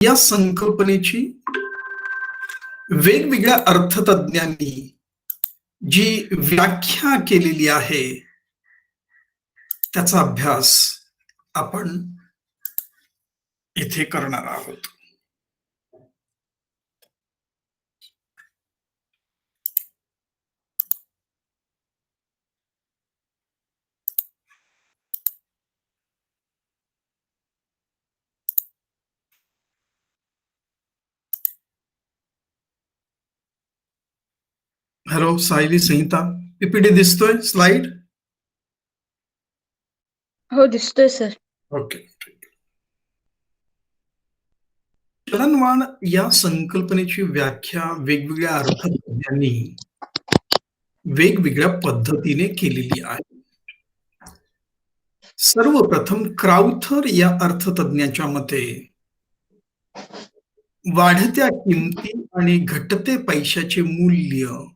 या संकल्पनेची वेगवेगळ्या अर्थतज्ञांनी जी व्याख्या केलेली आहे त्याचा अभ्यास आपण इथे करणार आहोत. हॅलो सायली संहिता, पीपीटी दिसतोय स्लाइड? हो दिसतोय सर. ओके. चलनवाढ या संकल्पनेची व्याख्या वेगवेगळ्या अर्थतज्ञांनी वेगवेगळ्या पद्धतीने केलेली आहे. सर्वप्रथम क्राउथर या अर्थतज्ञाच्या मते वाढत्या किमती आणि घटते पैशाचे मूल्य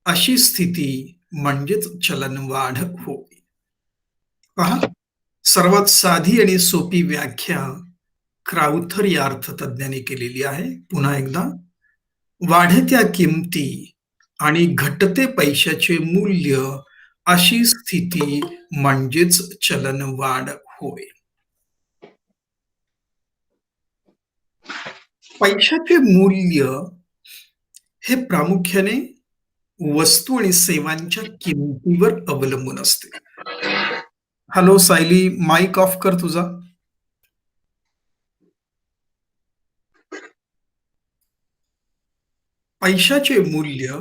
अशी स्थिती म्हणजेच चलनवाढ होय. पहा, सर्वात साधी आणि सोपी व्याख्या क्राउथर या अर्थतज्ञाने केलेली आहे. पुन्हा एकदा, वाढत्या किमती आणि घटते पैशाचे मूल्य अशी स्थिती म्हणजेच चलनवाढ होय. पैशाचे मूल्य हे प्रामुख्याने वस्तू आणि सेवांच्या किमतीवर अवलंबून असते. हॅलो सायली, माईक ऑफ कर तुझा. पैशाचे मूल्य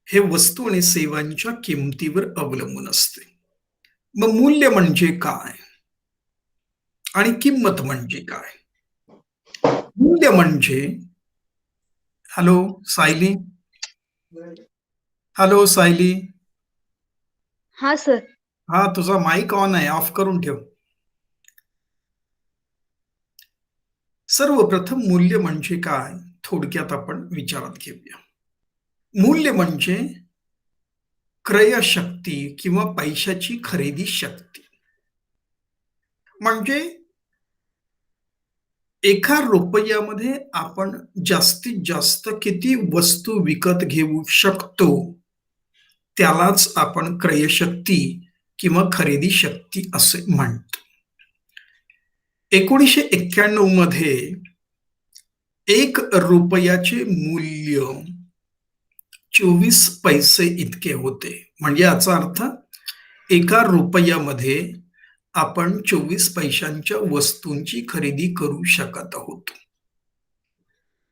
हे वस्तू आणि सेवांच्या किमतीवर अवलंबून असते. मग मूल्य म्हणजे काय आणि किंमत म्हणजे काय? मूल्य म्हणजे, हॅलो सायली, हॅलो सायली, हा सर. हा तुझा माईक ऑन आहे, ऑफ करून ठेव. सर्वप्रथम मूल्य म्हणजे काय थोडक्यात आपण विचारात घेऊया. मूल्य म्हणजे क्रयशक्ती किंवा पैशाची खरेदी शक्ती. म्हणजे एका रुपयामध्ये आपण जास्तीत जास्त किती वस्तू विकत घेऊ शकतो त्यालाच आपण क्रयशक्ती किंवा खरेदी शक्ती असे म्हणतो. 1991 मध्ये 1 रुपयाचे मूल्य 24 पैसे इतके होते. म्हणजे याचा अर्थ एका रुपयामध्ये आपण 24 पैशांच्या वस्तूंची खरेदी करू शकत आहोत.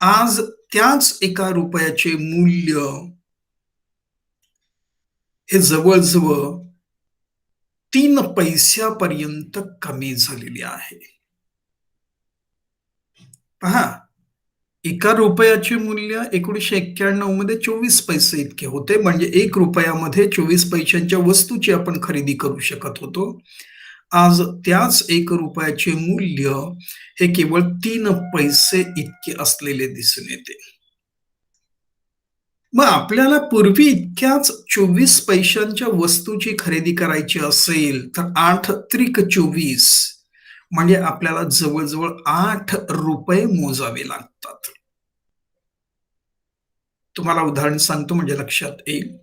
आज त्याच एका रुपयाचे मूल्य हे जवळजवळ 3 पैशापर्यंत कमी झालेले आहे. पहा, एका रुपयाचे मूल्य 1991 मध्ये 24 पैसे इतके होते. म्हणजे 1 रुपयामध्ये 24 पैशांच्या वस्तूची आपण खरेदी करू शकत होतो. आज त्याच 1 रुपयाचे मूल्य हे केवळ 3 पैसे इतके असलेले दिसून येते. मग आपल्याला पूर्वी इतक्याच 24 पैशांच्या वस्तूची खरेदी करायची असेल तर 8 त्रिक 24 म्हणजे आपल्याला जवळजवळ 8 रुपये मोजावे लागतात. तुम्हाला उदाहरण सांगतो म्हणजे लक्षात येईल.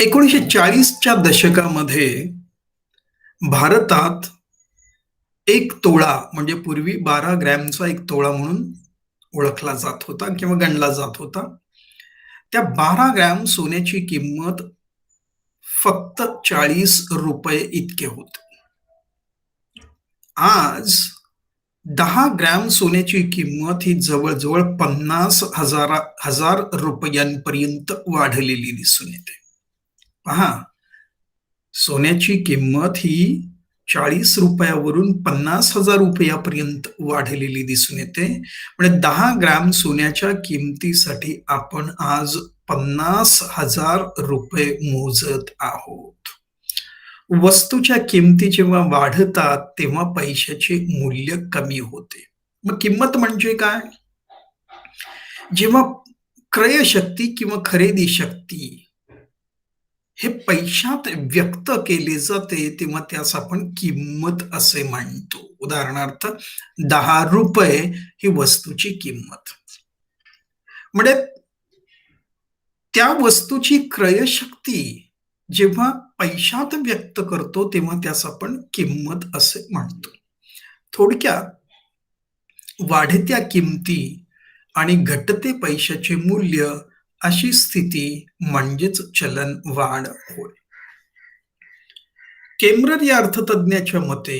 1940च्या दशकामध्ये भारतात 1 तोळा म्हणजे पूर्वी 12 ग्रॅमचा 1 तोळा म्हणून ओळखला जात होता किंवा गणला जात होता. त्या 12 ग्रॅम सोन्याची किंमत फक्त 40 रुपये इतके होते. आज 10 ग्रॅम सोन्याची किंमत ही जवळजवळ 50,000 रुपयांपर्यंत वाढलेली दिसून येते. पहा, सोन्याची किंमत ही 40 रुपयावरून 50,000 रुपयापर्यंत वाढलेली दिसून येते. म्हणजे 10 ग्रॅम सोन्याच्या किमतीसाठी आपण आज 50,000 रुपये मोजत आहोत. वस्तूच्या किमती जेव्हा वाढतात तेव्हा पैशाचे मूल्य कमी होते. मग किंमत म्हणजे काय? जेव्हा क्रयशक्ती किंवा खरेदी शक्ती हे पैशात व्यक्त केले जाते, तेव्हा त्यास आपण किंमत असे म्हणतो. उदाहरणार्थ ₹10 ही वस्तूची किंमत. म्हणजे त्या वस्तूची क्रयशक्ती जेव्हा पैशात व्यक्त करतो, तेव्हा त्यास आपण किंमत असे म्हणतो. थोडक्यात वाढत्या किमती आणि घटते पैशाचे मूल्य अशी स्थिती म्हणजेच चलनवाढ होय. केम्ब्रर या अर्थतज्ञाच्या मते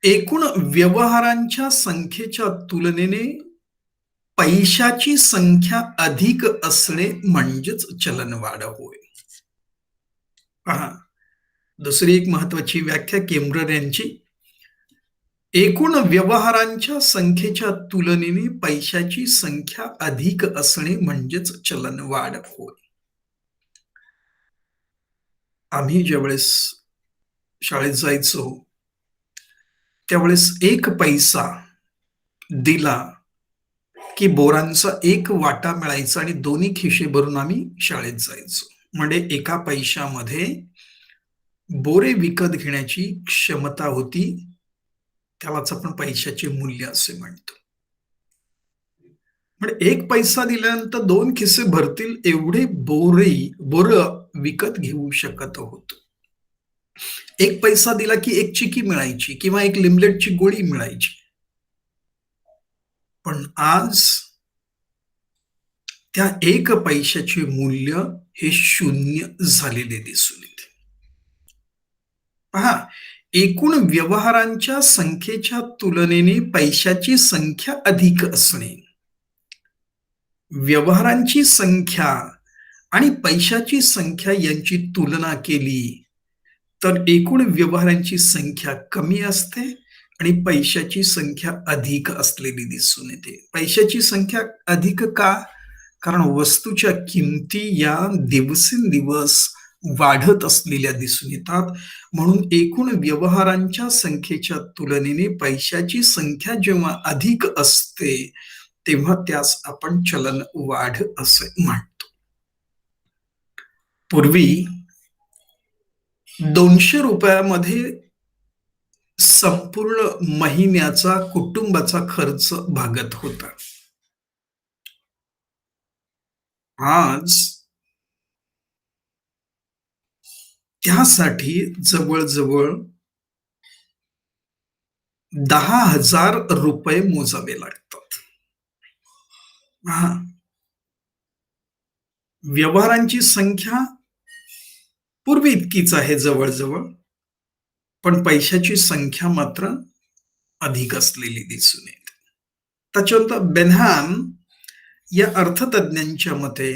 एकूण व्यवहारांच्या संख्येच्या तुलनेने पैशाची संख्या अधिक असणे म्हणजेच चलनवाढ होय. पहा, दुसरी एक महत्वाची व्याख्या केम्ब्रर यांची, एकूण व्यवहारांच्या संख्येच्या तुलनेने पैशाची संख्या अधिक असणे म्हणजेच चलनवाढ होय. आम्ही ज्यावेळेस शाळेत जायचो त्यावेळेस 1 पैसा दिला की बोरांचा 1 वाटा मिळायचा आणि दोन्ही खिशे भरून आम्ही शाळेत जायचो. म्हणजे एका पैशामध्ये बोरे विकत घेण्याची क्षमता होती. त्यालाच आपण पैशाचे मूल्य असे म्हणतो. म्हणजे 1 पैसा दिल्यानंतर 2 खिसे भरतील एवढे बोर विकत घेऊ शकत होतो. 1 पैसा दिला की 1 चिकी मिळायची किंवा 1 लिमलेटची गोळी मिळायची. पण आज त्या 1 पैशाचे मूल्य हे 0 झालेले दिसून येते. पहा, एकूण व्यवहारांच्या संख्येच्या तुलनेने पैशाची संख्या अधिक असणे. व्यवहारांची संख्या आणि पैशाची संख्या यांची तुलना केली तर एकूण व्यवहारांची संख्या कमी असते आणि पैशाची संख्या अधिक असलेली दिसून येते. पैशाची संख्या अधिक का? कारण वस्तूच्या किमती या दिवसेंदिवस वाढत असलेल्या दिसून येतात. म्हणून एकूण व्यवहारांच्या संख्येच्या तुलनेने पैशाची संख्या जेव्हा अधिक असते तेव्हा त्यास आपण चलनवाढ असे म्हणतो. पूर्वी ₹200 संपूर्ण महिन्याचा कुटुंबाचा खर्च भागत होता. आज त्यासाठी जवळजवळ ₹10,000 मोजावे लागतात. पहा, व्यवहारांची संख्या पूर्वी इतकीच आहे जवळजवळ, पण पैशाची संख्या मात्र अधिक असलेली दिसून येते. त्याच्यानंतर बेनहॅम या अर्थतज्ञांच्या मते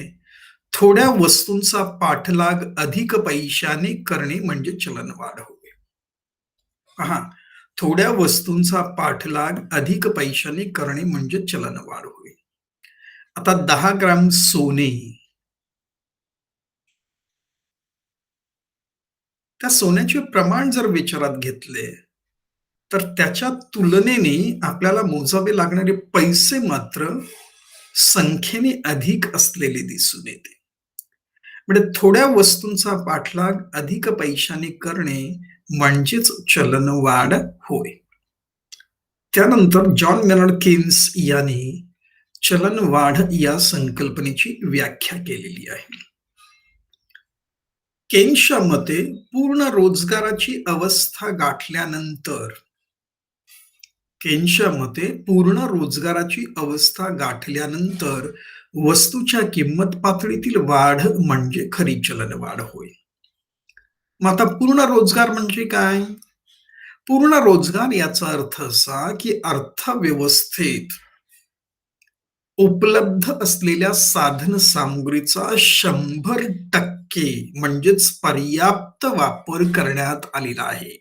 थोड्या वस्तूंचा पाठलाग अधिक पैशाने करणे म्हणजे चलनवाढ होय. पहा, थोड्या वस्तूंचा पाठलाग अधिक पैशाने करणे म्हणजे चलनवाढ होय. आता 10 ग्राम सोने, त्या सोन्याचे प्रमाण जर विचारात घेतले तर त्याच्या तुलनेने आपल्याला मोजावे लागणारे पैसे मात्र संख्येने अधिक असलेले दिसून येते. म्हणजे थोड्या वस्तूंचा पाठलाग अधिक पैशाने करणे म्हणजेच चलनवाढ होय. त्यानंतर जॉन मेनॉर्ड केन्स यांनी चलनवाढ या संकल्पनेची व्याख्या केलेली आहे. केन्सच्या मते पूर्ण रोजगाराची अवस्था गाठल्यानंतर वस्तूच्या किंमत पातळीतील वाढ म्हणजे खरी चलनवाढ होय. मग आता पूर्ण रोजगार म्हणजे काय? पूर्ण रोजगार याचा अर्थ असा की अर्थव्यवस्थेत उपलब्ध असलेल्या साधन सामुग्रीचा 100% म्हणजेच पर्याप्त वापर करण्यात आलेला आहे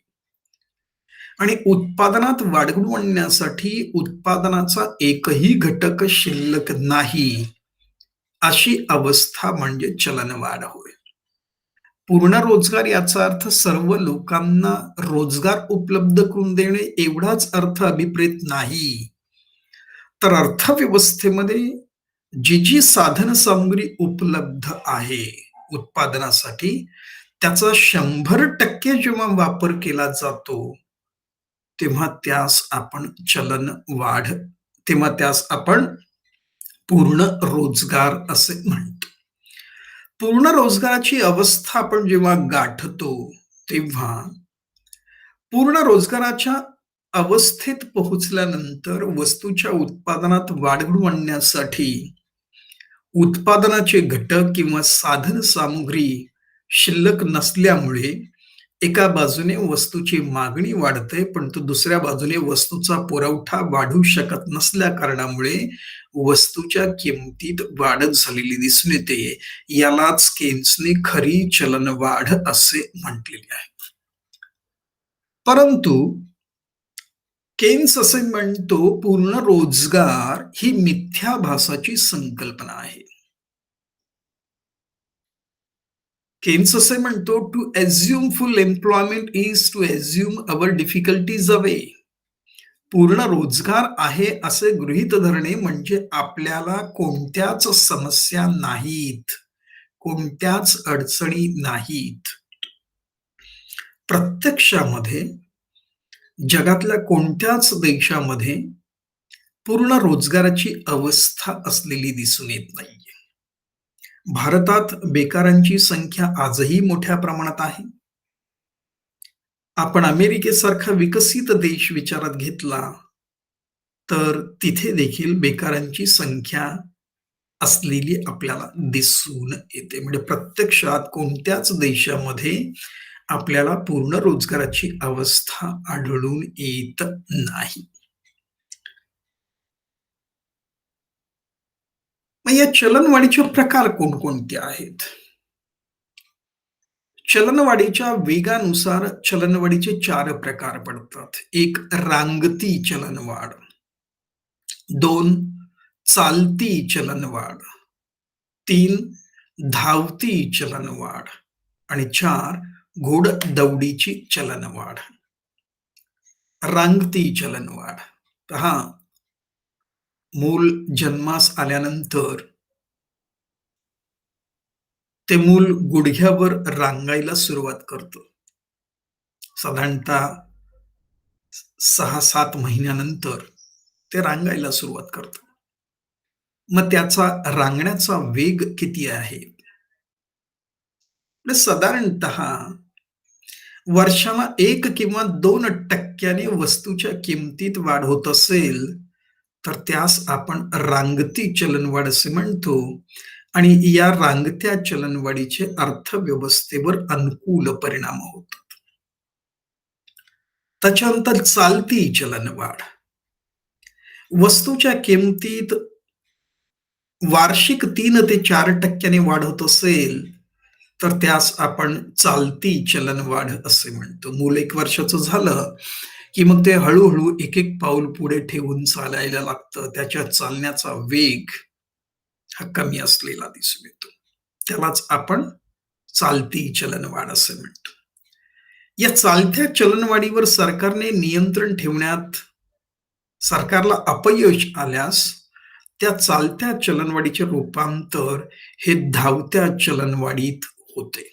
आणि उत्पादनात वाढवून आणण्यासाठी उत्पादनाचा एकही घटक शिल्लक नाही, अशी अवस्था म्हणजे चलनवाढ होय. पूर्ण रोजगार याचा अर्थ सर्व लोकांना रोजगार उपलब्ध करून देणे एवढाच अर्थ अभिप्रेत नाही, तर अर्थव्यवस्थेमध्ये जी साधन सामुग्री उपलब्ध आहे उत्पादनासाठी त्याचा 100% जेव्हा वापर केला जातो, तेव्हा त्यास आपण चलनवाढ तेव्हा त्यास आपण पूर्ण रोजगार असे म्हणतो. पूर्ण रोजगाराची अवस्था आपण जेव्हा गाठतो, तेव्हा पूर्ण रोजगाराच्या अवस्थेत पोहोचल्यानंतर वस्तूच्या उत्पादनात वाढ घडवून आणण्यासाठी उत्पादनाचे घटक किंवा साधन सामुग्री शिल्लक नसल्यामुळे एका बाजूने वस्तूची मागणी वाढते, परंतु दुसऱ्या बाजूने वस्तूचा पुरवठा वाढू शकत नसल्या कारणामुळे वस्तूच्या किमतीत वाढच झालेली दिसून येते. यालाच केन्सने खरी चलनवाढ असे म्हटलेले आहे. परंतु केन्स असे म्हणतो, पूर्ण रोजगार ही मिथ्याभासाची संकल्पना आहे. केन्स असे म्हणतो, to assume full employment is to assume our difficulties away. पूर्ण रोजगार आहे असे गृहीत धरणे म्हणजे आपल्याला कोणत्याच समस्या नाहीत, कोणत्याच अडचणी नाहीत. प्रत्यक्षामध्ये जगातल्या कोणत्याच देशामध्ये पूर्ण रोजगाराची अवस्था असलेली दिसून येत नाहीये. भारतात बेकारांची संख्या आजही मोठ्या प्रमाणात आहे. आपण अमेरिकेसारखा विकसित देश विचारात घेतला, तर तिथे देखील बेकारांची संख्या असलेली आपल्याला दिसून येते. म्हणजे प्रत्यक्षात कोणत्याच देशामध्ये आपल्याला पूर्ण रोजगाराची अवस्था आढळून येत नाही. मग या चलनवाढीचे प्रकार कोणकोणते आहेत? चलनवाढीच्या वेगानुसार चलनवाढीचे 4 प्रकार पडतात. एक रांगती चलनवाढ, 2 चालती चलनवाढ, 3 धावती चलनवाढ आणि 4 घोडदौडीची चलनवाढ. रांगती चलनवाढ. पहा, मूल जन्मास आल्यानंतर ते मूल गुडघ्यावर रांगायला सुरुवात करतं. साधारणतः 6-7 महिन्यानंतर ते रांगायला सुरुवात करतं. मग त्याचा रांगण्याचा वेग किती आहे? म्हणजे साधारणतः वर्षाला 1 किंवा 2% वस्तूच्या किमतीत वाढ होत असेल, तर त्यास आपण रांगती चलनवाढ असे म्हणतो. आणि या रांगत्या चलनवाढीचे अर्थव्यवस्थेवर अनुकूल परिणाम होतात. त्याच्यानंतर चालती चलनवाढ. वस्तूच्या किमतीत वार्षिक 3 ते 4% वाढ होत असेल, तर त्यास आपण चालती चलनवाढ असे म्हणतो. मूल 1 वर्षाचं झालं, की मग ते हळू-हळू एक-एक पाऊल पुढे ठेवून चालायला लागतं. त्याच्या चालण्याचा वेग हा कमी असलेला दिसून येतो. त्यालाच आपण चालती चलनवाढ असे म्हणतो. या चालत्या चलनवाढीवर सरकारने नियंत्रण ठेवण्यात सरकारला अपयश आल्यास त्या चालत्या चलनवाढीचे रूपांतर हे धावत्या चलनवाढीत होते.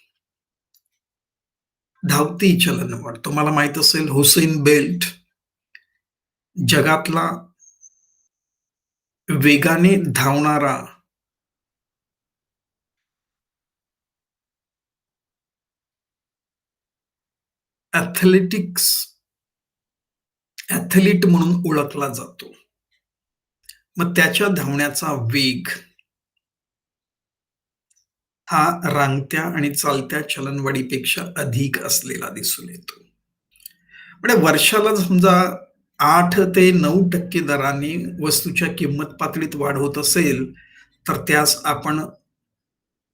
धावती चलनवाढ तुम्हाला माहित असेल, हुसेन बेल्ट जगातला वेगाने धावणारा ॲथलेटिक्स ॲथलीट म्हणून ओळखला जातो. मग त्याच्या धावण्याचा वेग हा रांगत्या आणि चालत्या चलनवाढीपेक्षा अधिक असलेला दिसून येतो. म्हणजे वर्षाला समजा 8 ते 9% दराने वस्तूच्या किंमत पातळीत वाढ होत असेल, तर त्यास आपण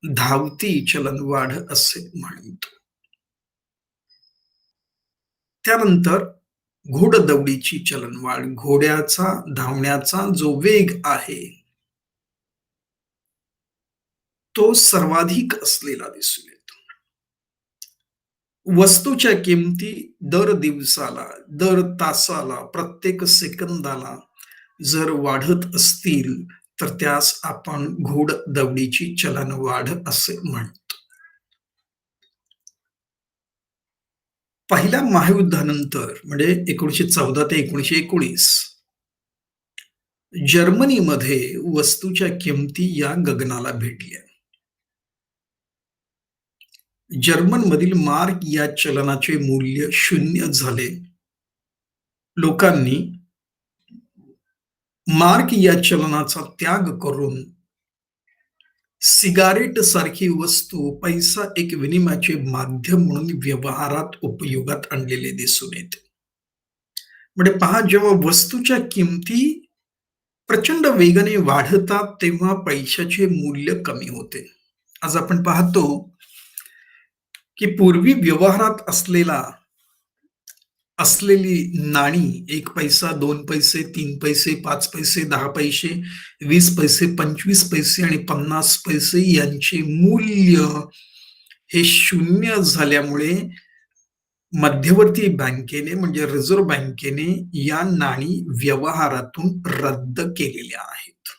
धावती चलनवाढ असे म्हणतो. त्यानंतर घोडदौडीची चलनवाढ. घोड्याचा धावण्याचा जो वेग आहे, तो सर्वाधिक असलेला दिसून येतो. वस्तूच्या किमती दर दिवसाला, दर तासाला, प्रत्येक सेकंदाला जर वाढत असतील, तर त्यास आपण घोडदौडीची चलनवाढ असे म्हणतो. पहिल्या महायुद्धानंतर म्हणजे 1914 ते 1919 जर्मनीमध्ये वस्तूच्या किमती या गगनाला भिडल्या. जर्मनमधील मार्क या चलनाचे मूल्य शून्य झाले. लोकांनी मार्क या चलनाचा त्याग करून सिगारेट सारखी वस्तू पैसा एक विनिमयाचे माध्यम म्हणून व्यवहारात उपयोगात आणलेले दिसून येते. म्हणजे पहा, जेव्हा वस्तूच्या किमती प्रचंड वेगाने वाढतात तेव्हा पैशाचे मूल्य कमी होते. आज आपण पाहतो की पूर्वी व्यवहारात असलेली नाणी 1 पैसा, 2 पैसे, 3 पैसे, 5 पैसे, 10 पैसे, 20 पैसे, 25 पैसे आणि 50 पैसे यांचे मूल्य हे शून्य झाल्यामुळे मध्यवर्ती बँकेने म्हणजे रिझर्व्ह बँकेने या नाणी व्यवहारातून रद्द केलेल्या आहेत.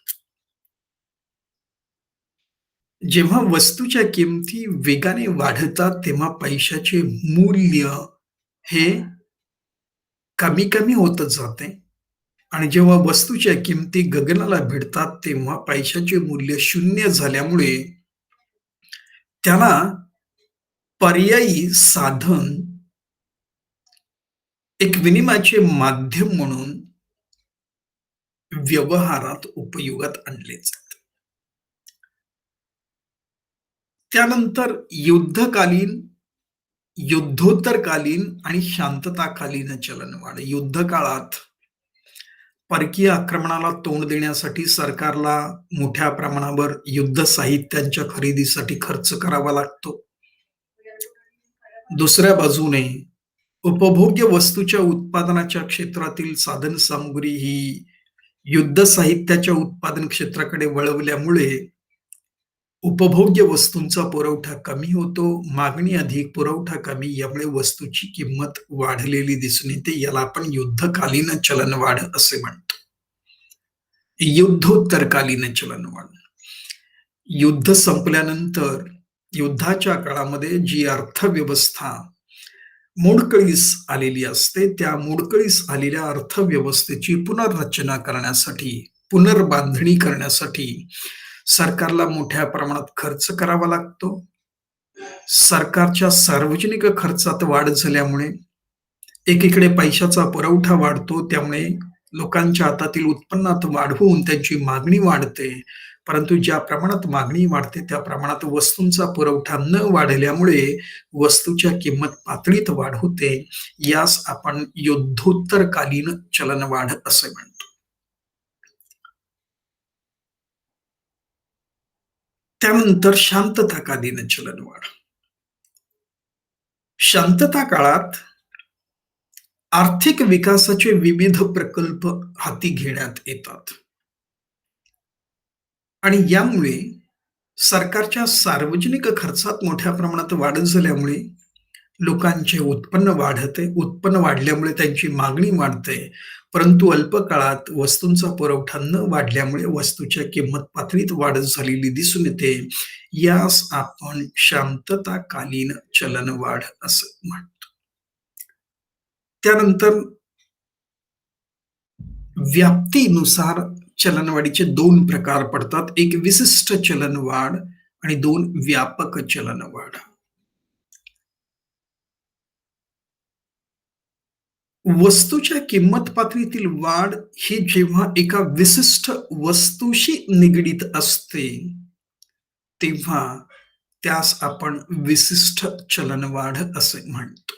जेव्हा वस्तूच्या किमती वेगाने वाढतात तेव्हा पैशाचे मूल्य हे कमी-कमी होतच जाते आणि जेव्हा वस्तूच्या किमती गगनाला भिडतात तेव्हा पैशाचे मूल्य शून्य झाल्यामुळे त्याला पर्यायी साधन, एक विनिमयाचे माध्यम म्हणून व्यवहारात उपयोगात आणले जाते. त्यानंतर युद्धोत्तरकालीन आणि शांतताकालीन चलनवाढ. युद्धकाळात परकीय आक्रमणाला तोंड देण्यासाठी सरकारला मोठ्या प्रमाणावर युद्ध साहित्यांच्या खरेदीसाठी खर्च करावा लागतो. दुसऱ्या बाजूने उपभोग्य वस्तूच्या उत्पादनाच्या क्षेत्रातील साधनसामुग्री ही युद्ध साहित्याच्या उत्पादन क्षेत्राकडे वळवल्यामुळे उपभोग्य वस्तूंचा पुरवठा कमी होतो, मागणी अधिक, पुरवठा कमी, यामुळे वस्तूची किंमत वाढलेली दिसून येते. याला आपण युद्धकालीन चलनवाढ असे म्हणतो. युद्धोत्तरकालीन चलनवाढ. युद्ध संपल्यानंतर युद्धाच्या काळामध्ये जी अर्थव्यवस्था मोडकळीस आलेली असते, त्या मोडकळीस आलेल्या अर्थव्यवस्थेची पुनर्रचना करण्यासाठी, पुनर्बांधणी करण्यासाठी सरकारला मोठ्या प्रमाणात खर्च करावा लागतो. सरकारच्या सार्वजनिक खर्चात वाढ झाल्यामुळे एकीकडे पैशाचा पुरवठा वाढतो, त्यामुळे लोकांच्या हातातील उत्पन्नात वाढ होऊन त्यांची मागणी वाढते. परंतु ज्या प्रमाणात मागणी वाढते त्या प्रमाणात वस्तूंचा पुरवठा न वाढल्यामुळे वस्तूच्या किंमत पातळीत वाढ होते. यास आपण युद्धोत्तरकालीन चलनवाढ असे म्हणतो. त्यानंतर शांतताकालीन चलनवाढ. शांतता काळात आर्थिक विकासाचे विविध प्रकल्प हाती घेण्यात येतात आणि यामुळे सरकारच्या सार्वजनिक खर्चात मोठ्या प्रमाणात वाढ झाल्यामुळे लोकांचे उत्पन्न वाढते. उत्पन्न वाढल्यामुळे त्यांची मागणी वाढते. परंतु अल्प काळात वस्तूंचा पुरवठा न वाढल्यामुळे वस्तूच्या किंमत पातळीत वाढ झालेली दिसून येते. यास आपण शांतताकालीन चलनवाढ असं म्हणतो. त्यानंतर व्याप्तीनुसार चलनवाढीचे 2 प्रकार पडतात. एक विशिष्ट चलनवाढ आणि 2 व्यापक चलनवाढ. वस्तूच्या किंमत पातळीतील वाढ ही जेव्हा एका विशिष्ट वस्तूशी निगडीत असते, तेव्हा त्यास आपण विशिष्ट चलनवाढ असे म्हणतो.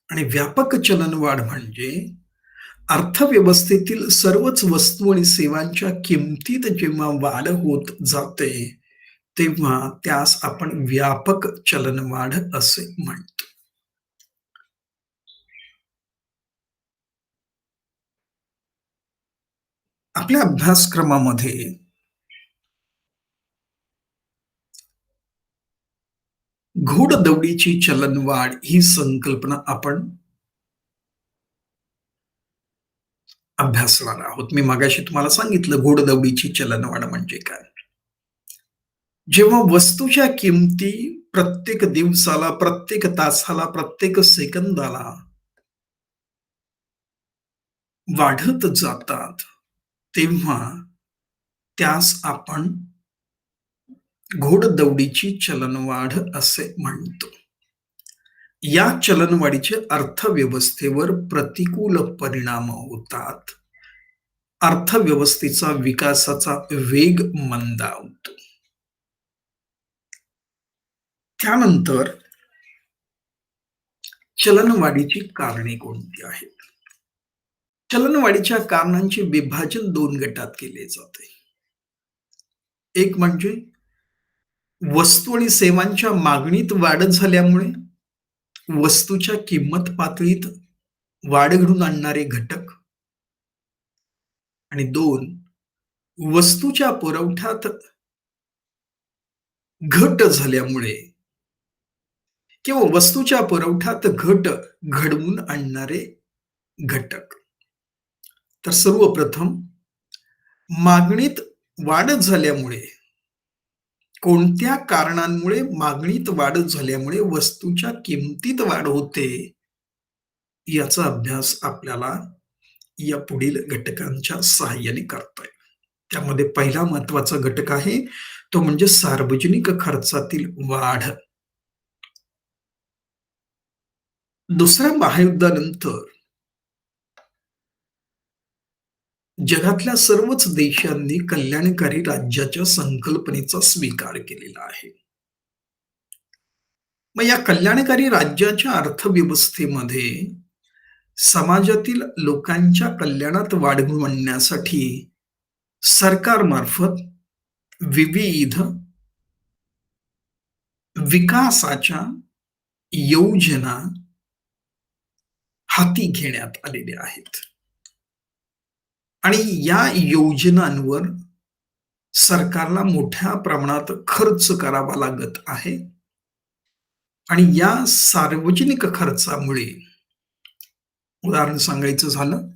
आणि व्यापक चलनवाढ म्हणजे अर्थव्यवस्थेतील सर्वच वस्तू आणि सेवांच्या किमतीत जेव्हा वाढ होत जाते, तेव्हा त्यास आपण व्यापक चलनवाढ असे म्हणतो. आपल्या अभ्यासक्रमामध्ये घोडदौडीची चलनवाढ ही संकल्पना आपण अभ्यासणार आहोत. मी मगाशी तुम्हाला सांगितलं घोडदौडीची चलनवाढ म्हणजे काय. जेव्हा वस्तूच्या किमती प्रत्येक दिवसाला, प्रत्येक तासाला, प्रत्येक सेकंदाला वाढत जातात, तेव्हा त्यास आपण घोडदौडीची चलनवाढ असे म्हणतो. या चलनवाढीचे अर्थव्यवस्थेवर प्रतिकूल परिणाम होतात. अर्थव्यवस्थेचा विकासाचा वेग मंदावतो. त्यानंतर चलनवाढीची कारणे कोणती आहेत? चलनवाढीच्या कारणांचे विभाजन 2 गटात केले जाते. एक म्हणजे वस्तू आणि सेवांच्या मागणीत वाढ झाल्यामुळे वस्तूच्या किंमत पातळीत वाढ घडवून आणणारे घटक आणि 2 वस्तूच्या पुरवठ्यात घट झाल्यामुळे किंवा वस्तूच्या पुरवठ्यात घट घडवून आणणारे घटक. तर सर्वप्रथम मागणीत वाढ झाल्यामुळे कोणत्या कारणांमुळे मागणीत वाढ झाल्यामुळे वस्तूच्या किमतीत वाढ होते, याचा अभ्यास आपल्याला या पुढील घटकांच्या सहाय्याने करता येईल. त्यामध्ये पहिला महत्वाचा घटक आहे तो म्हणजे सार्वजनिक खर्चातील वाढ. दुसऱ्या महायुद्धानंतर जगातल्या सर्वच देशांनी कल्याणकारी राज्याच्या संकल्पनेचा स्वीकार केलेला आहे. मग या कल्याणकारी राज्याच्या अर्थव्यवस्थेमध्ये समाजातील लोकांच्या कल्याणात वाढ घडवून आणण्यासाठी सरकारमार्फत विविध विकासाच्या योजना हाती घेण्यात आलेल्या आहेत आणि या योजनांवर सरकारला मोठ्या प्रमाणात खर्च करावा लागत आहे आणि या सार्वजनिक खर्चामुळे उदाहरण सांगायचं झालं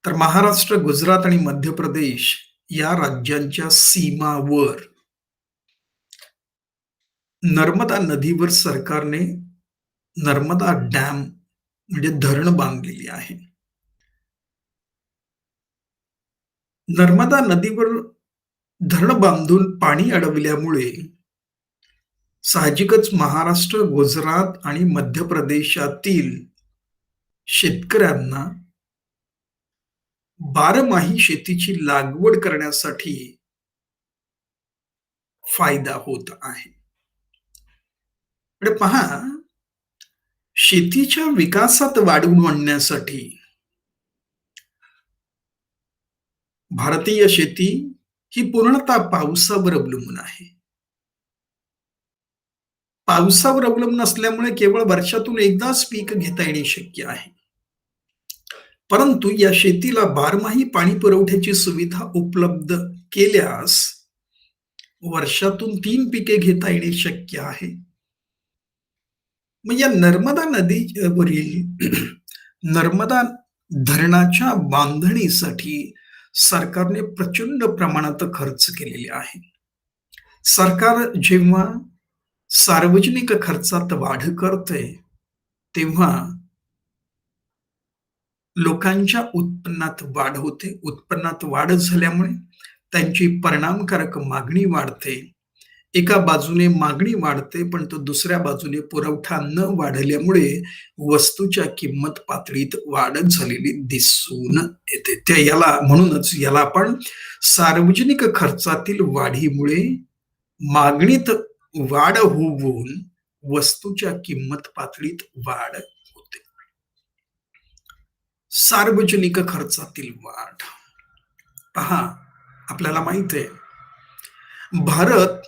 तर महाराष्ट्र, गुजरात आणि मध्य प्रदेश या राज्यांच्या सीमावर नर्मदा नदीवर सरकारने नर्मदा डॅम म्हणजे धरण बांधलेली आहे. नर्मदा नदीवर धरण बांधून पाणी अडवल्यामुळे साहजिकच महाराष्ट्र, गुजरात आणि मध्य प्रदेशातील शेतकऱ्यांना बारमाही शेतीची लागवड करण्यासाठी फायदा होत आहे. पुढे पहा, शेतीच्या विकासात वाढवून आणण्यासाठी भारतीय शेती ही पूर्णतः पावसावर अवलंबून आहे. पावसावर अवलंबून असल्यामुळे केवळ वर्षातून एकदाच पीक घेता येणे शक्य आहे. परंतु या शेतीला बारमाही पाणी पुरवठ्याची सुविधा उपलब्ध केल्यास वर्षातून 3 पिके घेता येणे शक्य आहे. मग या नर्मदा नदीवरील नर्मदा धरणाच्या बांधणीसाठी सरकारने प्रचंड प्रमाणात खर्च केलेले आहे. सरकार जेव्हा सार्वजनिक खर्चात वाढ करते, तेव्हा लोकांच्या उत्पन्नात वाढ होते. उत्पन्नात वाढ झाल्यामुळे त्यांची परिणामकारक मागणी वाढते. एका बाजूने मागणी वाढते, पण तो दुसऱ्या बाजूने पुरवठा न वाढल्यामुळे वस्तूच्या किंमत पातळीत वाढ झालेली दिसून येते. म्हणूनच याला आपण सार्वजनिक खर्चातील वाढीमुळे मागणीत वाढ होऊन वस्तूच्या किंमत पातळीत वाढ होते. सार्वजनिक खर्चातील वाढ पहा, आपल्याला माहित आहे भारत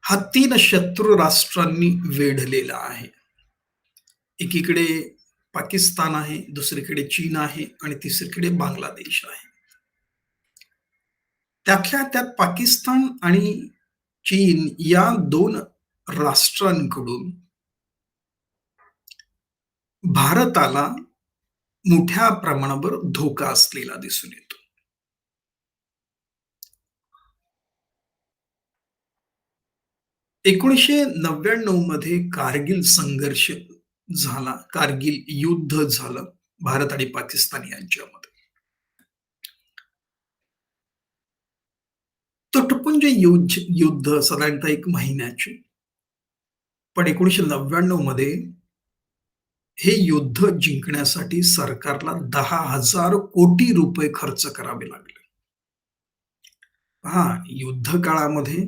हा 3 शत्रू राष्ट्रांनी वेढलेला आहे. एकीकडे पाकिस्तान आहे, दुसरीकडे चीन आहे आणि तिसरीकडे बांगलादेश आहे. त्यातल्या त्यात पाकिस्तान आणि चीन या 2 राष्ट्रांकडून भारताला मोठ्या प्रमाणावर धोका असलेला दिसून येतो. 1999 मध्ये कारगिल संघर्ष झाला. कारगिल युद्ध झालं भारत आणि पाकिस्तान यांच्यामध्ये. तुटपुंज युद्ध साधारणतः 1 महिन्याचे. पण 1999 मध्ये हे युद्ध जिंकण्यासाठी सरकारला 10,000 कोटी रुपये खर्च करावे लागले. पहा, युद्ध काळामध्ये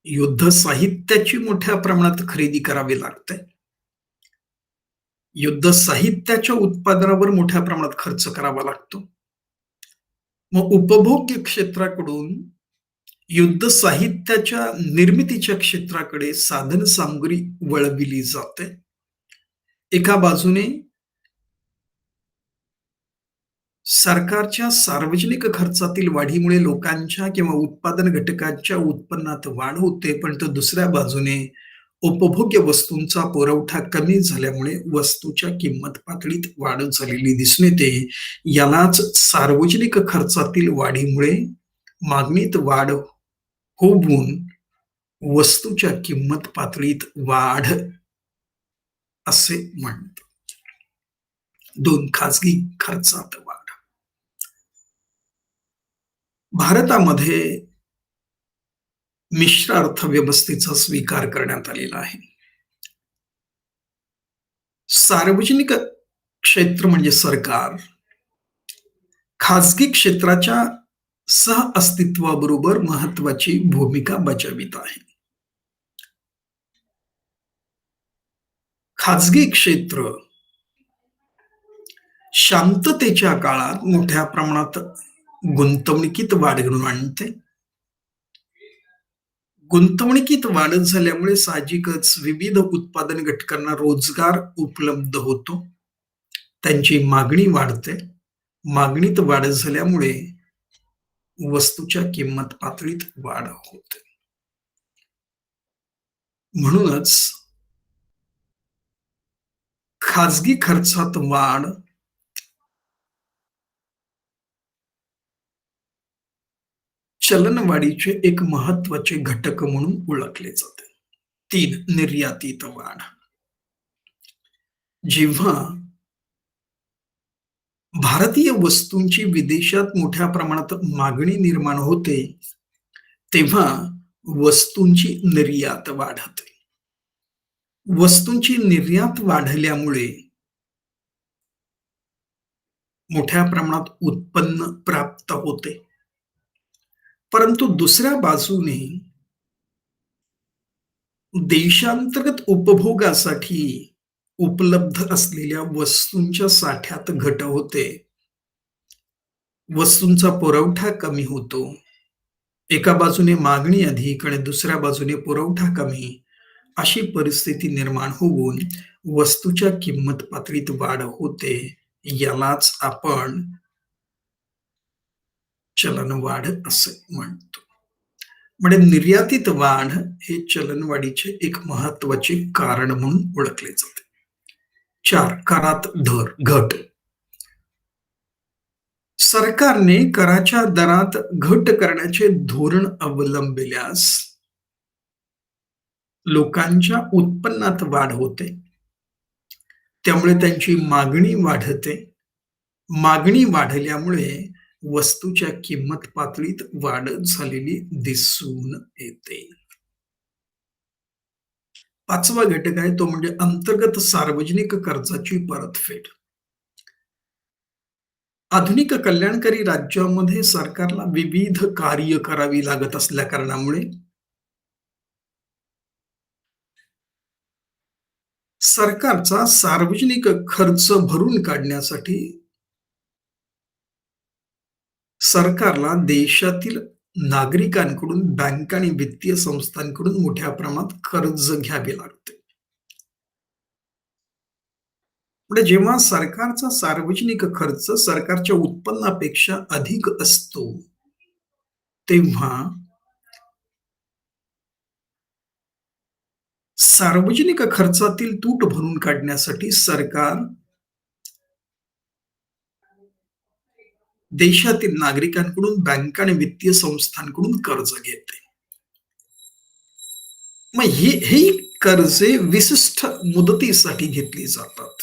युद्ध साहित्याची मोठ्या प्रमाणात खरेदी करावी लागते. युद्ध साहित्याच्या उत्पादनावर मोठ्या प्रमाणात खर्च करावा लागतो. मग उपभोग्य क्षेत्राकडून युद्ध साहित्याच्या निर्मितीच्या क्षेत्राकडे साधन सामग्री वळविली जाते. एका बाजूने सरकारच्या सार्वजनिक खर्चातील वाढीमुळे लोकांच्या किंवा उत्पादन घटकांच्या उत्पन्नात वाढ होते, पण तर दुसऱ्या बाजूने उपभोग्य वस्तूंचा पुरवठा कमी झाल्यामुळे वस्तूच्या किंमत पातळीत वाढ झालेली दिसून येते. यालाच सार्वजनिक खर्चातील वाढीमुळे मागणीत वाढ होऊन वस्तूच्या किंमत पातळीत वाढ असे म्हणतात. 2. खाजगी खर्चात वाढ. भारतामध्ये मिश्र अर्थव्यवस्थेचा स्वीकार करण्यात आलेला आहे. सार्वजनिक क्षेत्र म्हणजे सरकार खाजगी क्षेत्राच्या सहअस्तित्वाबरोबर महत्वाची भूमिका बजावित आहे. खाजगी क्षेत्र शांततेच्या काळात मोठ्या प्रमाणात गुंतवणुकीत वाढ घडवून आणते. गुंतवणुकीत वाढ झाल्यामुळे साहजिकच विविध उत्पादन घटकांना रोजगार उपलब्ध होतो. त्यांची मागणी वाढते. मागणीत वाढ झाल्यामुळे वस्तूच्या किंमत पातळीत वाढ होते. म्हणूनच खाजगी खर्चात वाढ चलनवाढीचे एक महत्वाचे घटक म्हणून ओळखले जाते. 3. निर्यातीत वाढ. जेव्हा भारतीय वस्तूंची विदेशात मोठ्या प्रमाणात मागणी निर्माण होते, तेव्हा वस्तूंची निर्यात वाढते. वस्तूंची निर्यात वाढल्यामुळे मोठ्या प्रमाणात उत्पन्न प्राप्त होते. परंतु दुसऱ्या बाजूने देशांतर्गत उपभोगासाठी उपलब्ध असलेल्या वस्तूंच्या साठ्यात घट होते. वस्तूंचा पुरवठा कमी होतो. एका बाजूने मागणी अधिक आणि दुसऱ्या बाजूने पुरवठा कमी अशी परिस्थिती निर्माण होऊन वस्तूच्या किंमत पातळीत वाढ होते. यालाच आपण चलनवाढ असे म्हणतो. म्हणजे निर्यातीत वाढ हे चलनवाढीचे एक महत्वाचे कारण म्हणून ओळखले जाते. 4. करात घट. सरकारने कराच्या दरात घट करण्याचे धोरण अवलंबिल्यास लोकांच्या उत्पन्नात वाढ होते. त्यामुळे त्यांची मागणी वाढते. मागणी वाढल्यामुळे वस्तूच्या किंमत पातळीत वाढ झालेली दिसून येते. 5वा घटक आहे तो म्हणजे अंतर्गत सार्वजनिक कर्जाची परतफेड. आधुनिक कल्याणकारी राज्यामध्ये सरकारला विविध कार्य करावी लागत असल्या कारणामुळे सरकारचा सार्वजनिक खर्च भरून काढण्यासाठी सरकारला देशातील नागरिकांकडून बँक आणि वित्तीय संस्थांकडून मोठ्या प्रमाणात कर्ज घ्यावे लागते. म्हणजे जेव्हा सरकारचा सार्वजनिक खर्च सरकारच्या उत्पन्नापेक्षा अधिक असतो, तेव्हा सार्वजनिक खर्चातील तूट भरून काढण्यासाठी सरकार देशातील नागरिकांकडून बँक आणि वित्तीय संस्थांकडून कर्ज घेते. मग ही कर्जे विशिष्ट मुदतीसाठी घेतली जातात.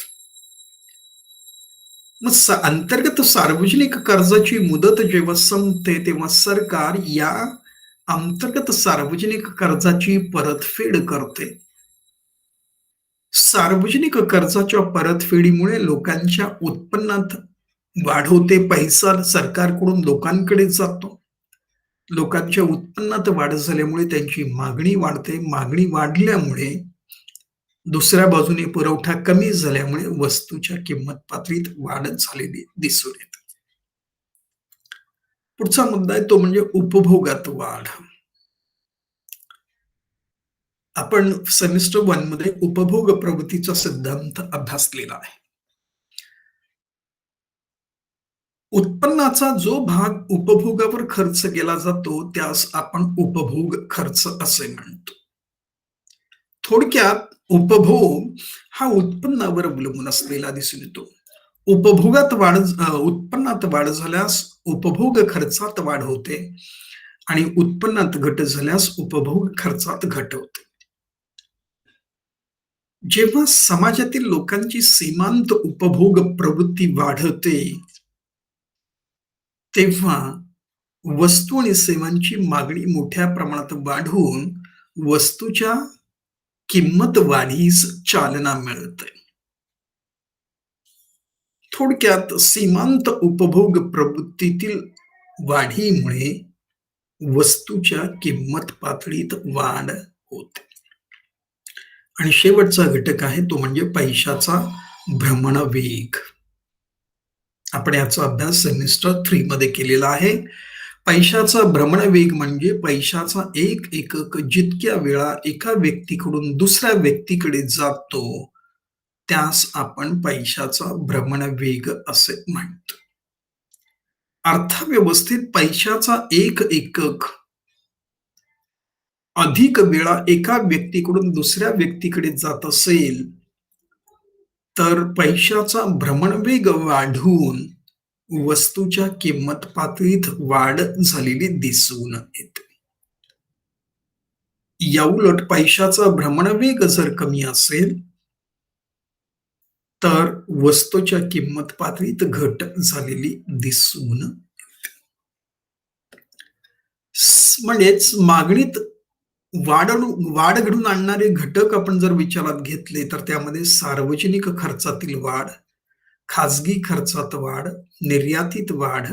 मग अंतर्गत सार्वजनिक कर्जाची मुदत जेव्हा संपते, तेव्हा सरकार या अंतर्गत सार्वजनिक कर्जाची परतफेड करते. सार्वजनिक कर्जाच्या परतफेडीमुळे लोकांच्या उत्पन्नात वाढ होते. पैसा सरकारकडून लोकांकडे जातो. लोकांच्या उत्पन्नात वाढ झाल्यामुळे त्यांची मागणी वाढते. मागणी वाढल्यामुळे दुसऱ्या बाजूने पुरवठा कमी झाल्यामुळे वस्तूच्या किंमत पातळीत वाढ झालेली दिसून येते. पुढचा मुद्दा आहे तो म्हणजे उपभोगात वाढ. आपण सेमिस्टर 1 मध्ये उपभोग प्रवृत्तीचा सिद्धांत अभ्यासलेला आहे. उत्पन्नाचा जो भाग उपभोगावर खर्च केला जातो त्यास आपण उपभोग खर्च असे म्हणतो. थोडक्यात उपभोग हा उत्पन्नावर अवलंबून असलेला दिसून येतो. उत्पन्नात वाढ झाल्यास उपभोग खर्चात वाढ होते आणि उत्पन्नात घट झाल्यास उपभोग खर्चात घट होते. जेव्हा समाजातील लोकांची सीमांत उपभोग प्रवृत्ती वाढते, तेव्हा वस्तू आणि सेवांची मागणी मोठ्या प्रमाणात वाढून वस्तूच्या किंमत वाढीस चालना मिळते. थोडक्यात सीमांत उपभोग प्रवृत्तीतील वाढीमुळे वस्तूच्या किंमत पातळीत वाढ होते. आणि शेवटचा घटक आहे तो म्हणजे पैशाचा भ्रमणवेग. आपण याचा अभ्यास सेमिस्टर 3 मध्ये केलेला आहे. पैशाचा भ्रमणवेग म्हणजे पैशाचा एक एकक जितक्या वेळा एका व्यक्तीकडून दुसऱ्या व्यक्तीकडे जातो, त्यास आपण पैशाचा भ्रमणवेग असे म्हणतो. अर्थव्यवस्थेत पैशाचा एक एकक अधिक वेळा एका व्यक्तीकडून दुसऱ्या व्यक्तीकडे जात असेल, तर पैशाचा भ्रमणवेग वाढून वस्तूच्या किंमत पातळीत वाढ झालेली दिसून येते. याउलट पैशाचा भ्रमणवेग जर कमी असेल, तर वस्तूच्या किंमत पातळीत घट झालेली दिसून म्हणजेच मागणीत वाढ घडवून आणणारे घटक आपण जर विचारात घेतले, तर त्यामध्ये सार्वजनिक खर्चातील वाढ, खाजगी खर्चात वाढ, निर्यातीत वाढ,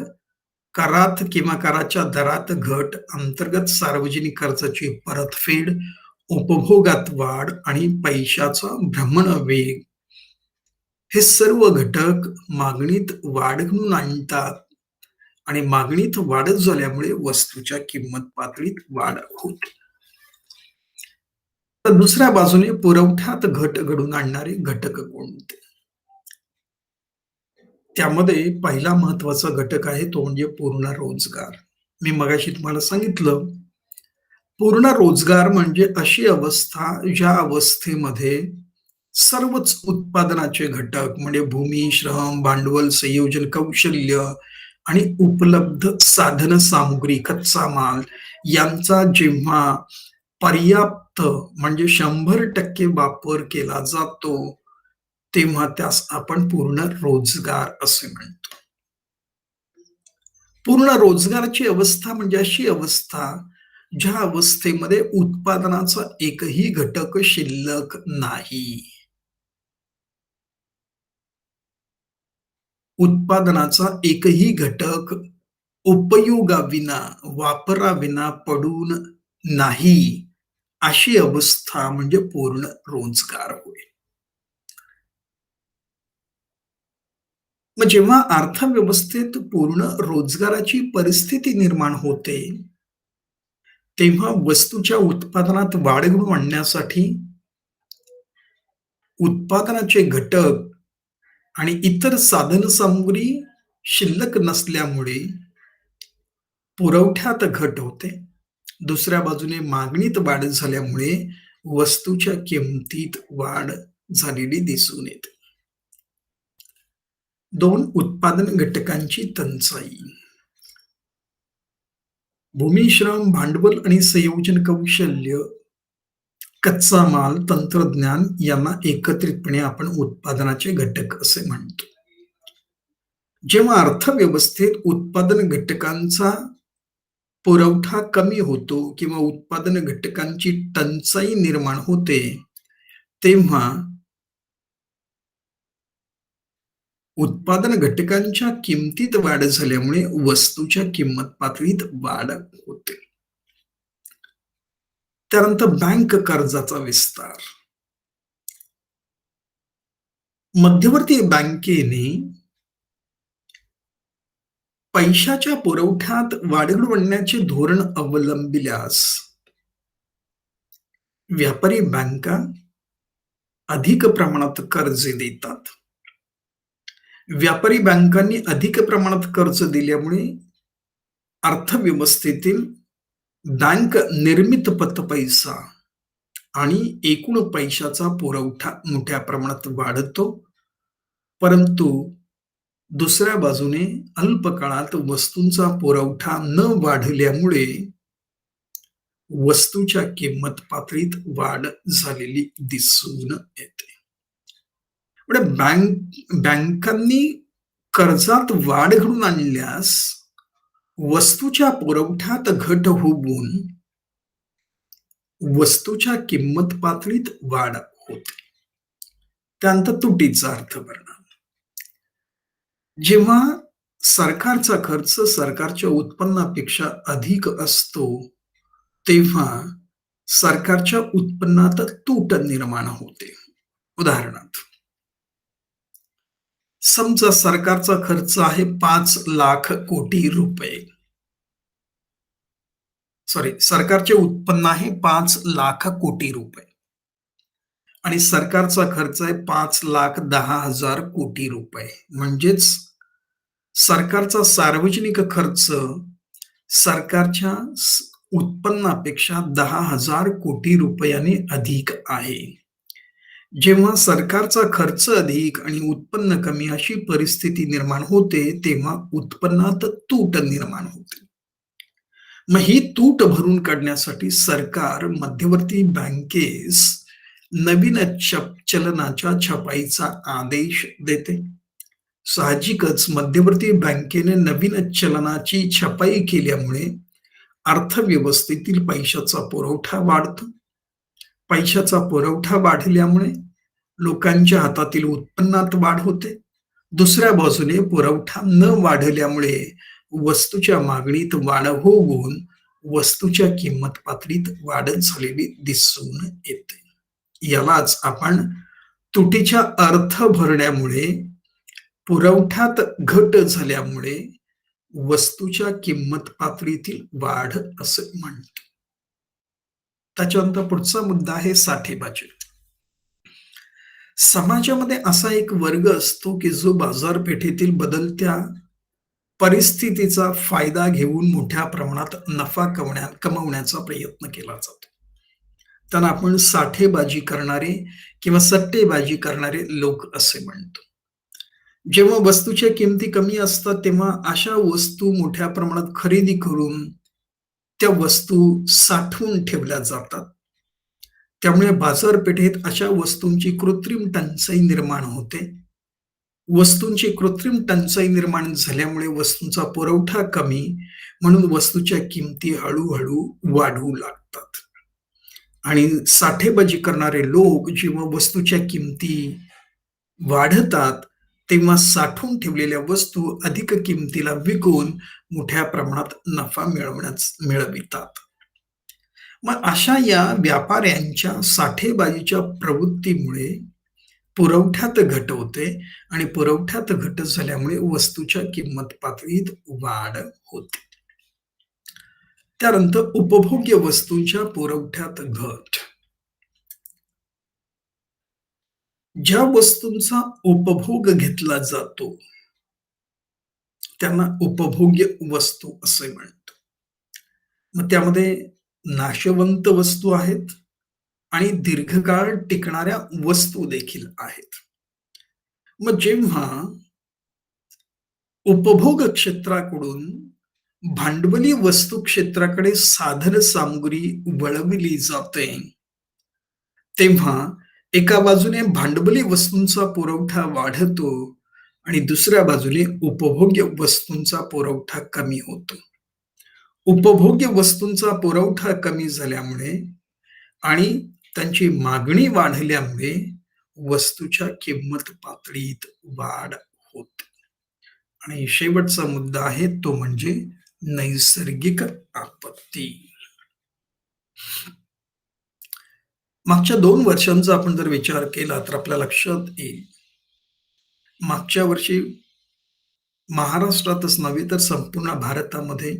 करात किंवा कराच्या दरात घट, अंतर्गत सार्वजनिक खर्चाची परतफेड, उपभोगात वाढ आणि पैशाचा भ्रमणवेग हे सर्व घटक मागणीत वाढ घडवून आणतात आणि मागणीत वाढ झाल्यामुळे वस्तूच्या किंमत पातळीत वाढ होते. तर दुसऱ्या बाजूने पुरवठ्यात घट घडवून आणणारे घटक कोणते? त्यामध्ये पहिला महत्वाचा घटक आहे तो म्हणजे पूर्ण रोजगार. मी मगाशी तुम्हाला सांगितलं, पूर्ण रोजगार म्हणजे अशी अवस्था ज्या अवस्थेमध्ये सर्वच उत्पादनाचे घटक म्हणजे भूमी, श्रम, भांडवल, संयोजन, कौशल्य आणि उपलब्ध साधन सामुग्री, कच्चा माल यांचा जेव्हा पर्याप्त म्हणजे 100% वापर केला जातो, तेव्हा त्यास आपण पूर्ण रोजगार असे म्हणतो. पूर्ण रोजगाराची अवस्था म्हणजे अशी अवस्था ज्या अवस्थेमध्ये उत्पादनाचा एकही घटक शिल्लक नाही. उत्पादनाचा एकही घटक उपयोगाविना, वापराविना पडून नाही, अशी अवस्था म्हणजे पूर्ण रोजगार होय. मग जेव्हा अर्थव्यवस्थेत पूर्ण रोजगाराची परिस्थिती निर्माण होते, तेव्हा वस्तूच्या उत्पादनात वाढ घडवून आणण्यासाठी उत्पादनाचे घटक आणि इतर साधनसामुग्री शिल्लक नसल्यामुळे पुरवठ्यात घट होते. दुसऱ्या बाजूने मागणीत वाढ झाल्यामुळे वस्तूच्या किमतीत वाढ झालेली दिसून येते. 2 उत्पादन घटकांची टंचाई. भूमी, श्रम, भांडवल आणि संयोजन कौशल्य कच्चा माल, तंत्रज्ञान यांना एकत्रितपणे आपण उत्पादनाचे घटक असे म्हणतो. जेव्हा अर्थव्यवस्थेत उत्पादन घटकांचा पुरवठा कमी होतो किंवा उत्पादन घटकांची टंचाई निर्माण होते, तेव्हा उत्पादन घटकांच्या किमतीत वाढ झाल्यामुळे वस्तूच्या किंमत पातळीत वाढ होते. त्यानंतर बँक कर्जाचा विस्तार. मध्यवर्ती बँकेने पैशाच्या पुरवठ्यात वाढ आणण्याचे धोरण अवलंबिल्यास व्यापारी बँका अधिक प्रमाणात कर्ज देतात. व्यापारी बँकांनी अधिक प्रमाणात कर्ज दिल्यामुळे अर्थव्यवस्थेतील बँक निर्मित पतपैसा आणि एकूण पैशाचा पुरवठा मोठ्या प्रमाणात वाढतो. परंतु दुसऱ्या बाजूने अल्प काळात वस्तूंचा पुरवठा न वाढल्यामुळे वस्तूच्या किंमत पातळीत वाढ झालेली दिसून येते. म्हणजे बँकांनी कर्जात वाढ घडवून आणल्यास वस्तूच्या पुरवठ्यात घट होऊन वस्तूच्या किंमत पातळीत वाढ होते. त्यानंतर तुटीचा अर्थ परिणाम. जेव्हा सरकारचा खर्च सरकारच्या उत्पन्नापेक्षा अधिक असतो, तेव्हा सरकारच्या उत्पन्नात तूट निर्माण होते. उदाहरणार्थ, समजा सरकारचा खर्च आहे 5,00,000 कोटी रुपये. सरकारचे उत्पन्न आहे 5,00,000 कोटी रुपये आणि सरकारचा खर्च आहे 5,10,000 कोटी रुपये. म्हणजेच सरकारचा सार्वजनिक खर्च सरकारच्या उत्पन्नापेक्षा 10,000 कोटी रुपयाने अधिक आहे. जेव्हा सरकारचा खर्च अधिक आणि उत्पन्न कमी अशी परिस्थिती निर्माण होते, तेव्हा उत्पन्नात तूट निर्माण होते. मग ही तूट भरून काढण्यासाठी सरकार मध्यवर्ती बँकेस नवीन चलनाच्या छपाईचा आदेश देते. साहजिकच मध्यवर्ती बँकेने नवीन चलनाची छपाई केल्यामुळे अर्थव्यवस्थेतील पैशाचा पुरवठा वाढतो. पैशाचा पुरवठा वाढल्यामुळे लोकांच्या हातातील उत्पन्नात वाढ होते. दुसऱ्या बाजूने पुरवठा न वाढल्यामुळे वस्तूच्या मागणीत वाढ होऊन वस्तूच्या किंमत पातळीत वाढ झालेली दिसून येते. यालाच आपण तुटीच्या अर्थ भरण्यामुळे, पुरवठ्यात घट झाल्यामुळे वस्तूच्या किंमत पातळीतील वाढ असे म्हणतो. त्याच्यानंतर पुढचा मुद्दा आहे साठेबाजी. समाजामध्ये असा एक वर्ग असतो की जो बाजारपेठेतील बदलत्या परिस्थितीचा फायदा घेऊन मोठ्या प्रमाणात नफा कमवण्याचा प्रयत्न केला जातो. त्यांना आपण साठेबाजी करणारे किंवा सट्टेबाजी करणारे लोक असे म्हणतो. जेव्हा वस्तूच्या किमती कमी असतात, तेव्हा अशा वस्तू मोठ्या प्रमाणात खरेदी करून त्या वस्तू साठवून ठेवल्या जातात. त्यामुळे बाजारपेठेत अशा वस्तूंची कृत्रिम टंचाई निर्माण होते. वस्तूंची कृत्रिम टंचाई निर्माण झाल्यामुळे वस्तूंचा पुरवठा कमी, म्हणून वस्तूच्या किमती हळूहळू वाढू लागतात. आणि साठेबाजी करणारे लोक जेव्हा वस्तूच्या किमती वाढतात, तेव्हा साठवून ठेवलेल्या वस्तू अधिक किमतीला विकून मोठ्या प्रमाणात नफा मिळवितात. मग अशा या व्यापाऱ्यांच्या साठेबाजीच्या प्रवृत्तीमुळे पुरवठ्यात घट होते आणि पुरवठ्यात घट झाल्यामुळे वस्तूच्या किंमत पातळीत वाढ होते. त्यानंतर उपभोग्य वस्तूंच्या पुरवठ्यात घट. ज्या वस्तूंचा उपभोग घेतला जातो त्यांना उपभोग्य वस्तू असे म्हणतो. मग त्यामध्ये नाशवंत वस्तू आहेत आणि दीर्घकाळ टिकणाऱ्या वस्तू देखील आहेत. मग जेव्हा उपभोग क्षेत्राकडून भांडवली वस्तू क्षेत्राकडे साधन सामुग्री वळविली जाते, तेव्हा एका बाजूने भांडवली वस्तूंचा पुरवठा वाढतो आणि दुसऱ्या बाजूने उपभोग्य वस्तूंचा पुरवठा कमी होतो. उपभोग्य वस्तूंचा पुरवठा कमी झाल्यामुळे आणि त्यांची मागणी वाढल्यामुळे वस्तूच्या किंमत पातळीत वाढ होते. आणि शेवटचा मुद्दा आहे तो म्हणजे नैसर्गिक आपत्ती. मागच्या 2 वर्षांचा आपण जर विचार केला तर आपल्या लक्षात येईल. मागच्या वर्षी महाराष्ट्रातच नव्हे तर संपूर्ण भारतामध्ये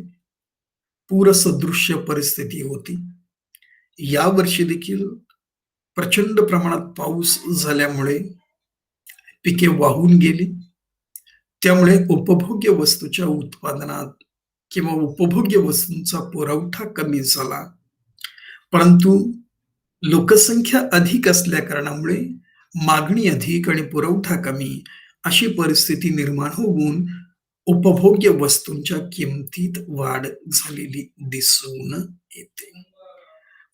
पूरसदृश्य परिस्थिती होती. यावर्षी देखील प्रचंड प्रमाणात पाऊस झाल्यामुळे पिके वाहून गेली. त्यामुळे उपभोग्य वस्तूच्या उत्पादनात किंवा उपभोग्य वस्तूंचा पुरवठा कमी झाला. परंतु लोकसंख्या अधिक असल्या कारणामुळे मागणी अधिक आणि पुरवठा कमी अशी परिस्थिती निर्माण होऊन उपभोग्य वस्तूंच्या किमतीत वाढ झालेली दिसून येते.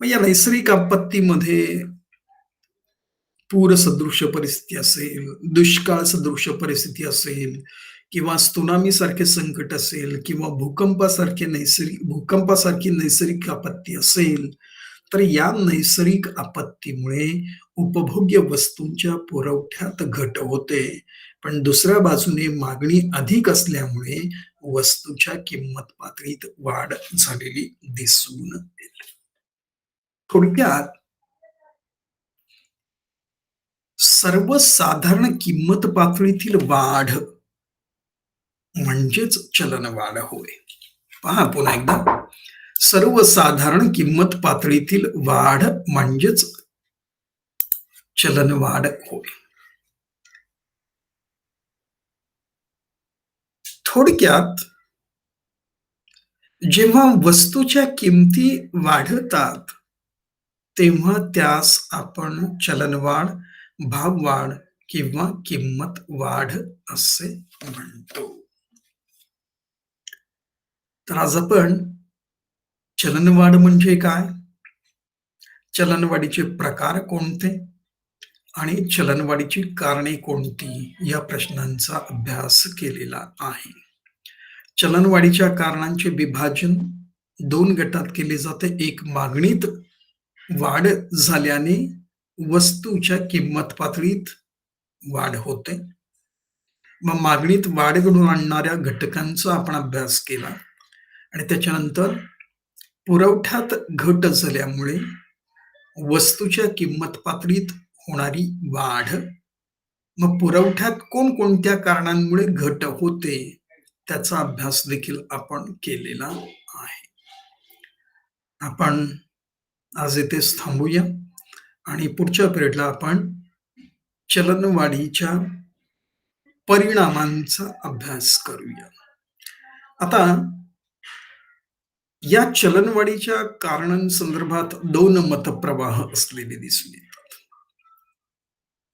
मग या नैसर्गिक आपत्तीमध्ये पूरसदृश्य परिस्थिती असेल, दुष्काळ सदृश्य परिस्थिती असेल किंवा त्सुनामी सारखे संकट असेल किंवा भूकंपासारखी नैसर्गिक आपत्ती असेल, तर या नैसर्गिक आपत्तीमुळे उपभोग्य वस्तूंच्या पुरवठ्यात घट होते. पण दुसऱ्या बाजूने मागणी अधिक असल्यामुळे वस्तूच्या किंमत पातळीत वाढ झालेली दिसून येते. थोडक्यात सर्वसाधारण किंमत पातळीतील वाढ म्हणजेच चलनवाढ होय. पहा पुन्हा एकदा, सर्वसाधारण किंमत पातळीतील वाढ म्हणजेच चलनवाढ होय. थोडक्यात जेव्हा वस्तूच्या किमती वाढतात तेव्हा त्यास आपण चलनवाढ, भाववाढ किंवा किंमत वाढ असे म्हणतो. तर आज आपण चलनवाढ म्हणजे काय, चलनवाढीचे प्रकार कोणते आणि चलनवाढीची कारणे कोणती या प्रश्नांचा अभ्यास केलेला आहे. चलनवाढीच्या कारणांचे विभाजन 2 गटात केले जाते. एक, मागणीत वाढ झाल्याने वस्तूच्या किंमत पातळीत वाढ होते. मग मागणीत वाढ घडवून आणणाऱ्या घटकांचा आपण अभ्यास केला आणि त्याच्यानंतर पुरवठ्यात घट झाल्यामुळे वस्तूच्या किंमत पातळीत होणारी वाढ, मग पुरवठ्यात कोणकोणत्या कारणांमुळे घट होते त्याचा अभ्यास देखील आपण केलेला आहे. आपण आज इथेच थांबूया आणि पुढच्या पिरियडला आपण चलनवाढीच्या परिणामांचा अभ्यास करूया. आता या चलनवाढीच्या कारणांसंदर्भात 2 मतप्रवाह असलेले दिसून येतात.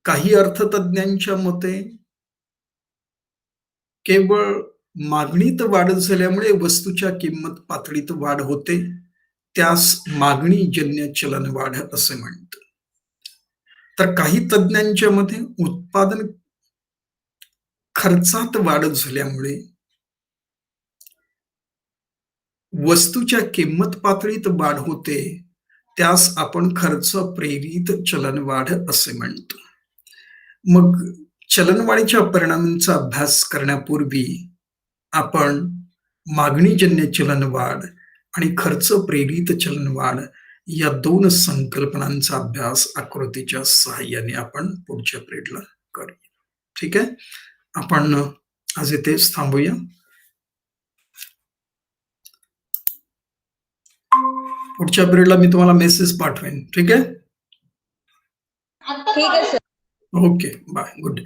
काही अर्थतज्ञांच्या मते केवळ मागणीत वाढ झाल्यामुळे वस्तूच्या किंमत पातळीत वाढ होते, त्यास मागणीजन्य चलनवाढ असे म्हणतात. तर काही तज्ञांच्या मते उत्पादन खर्चात वाढ झाल्यामुळे वस्तूच्या किंमत पातळीत वाढ होते, त्यास आपण खर्च प्रेरित चलनवाढ असे म्हणतो. मग चलनवाढीच्या परिणामांचा अभ्यास करण्यापूर्वी आपण मागणीजन्य चलनवाढ आणि खर्च प्रेरित चलनवाढ या 2 संकल्पनांचा अभ्यास आकृतीच्या सहाय्याने आपण पुढच्या पिरियडला करूया. ठीक आहे, आपण आज इथेच थांबूया. पुढच्या पिरियडला मी तुम्हाला मेसेज पाठवेन. ठीक आहे. ठीक आहे sir. Okay, bye, good day.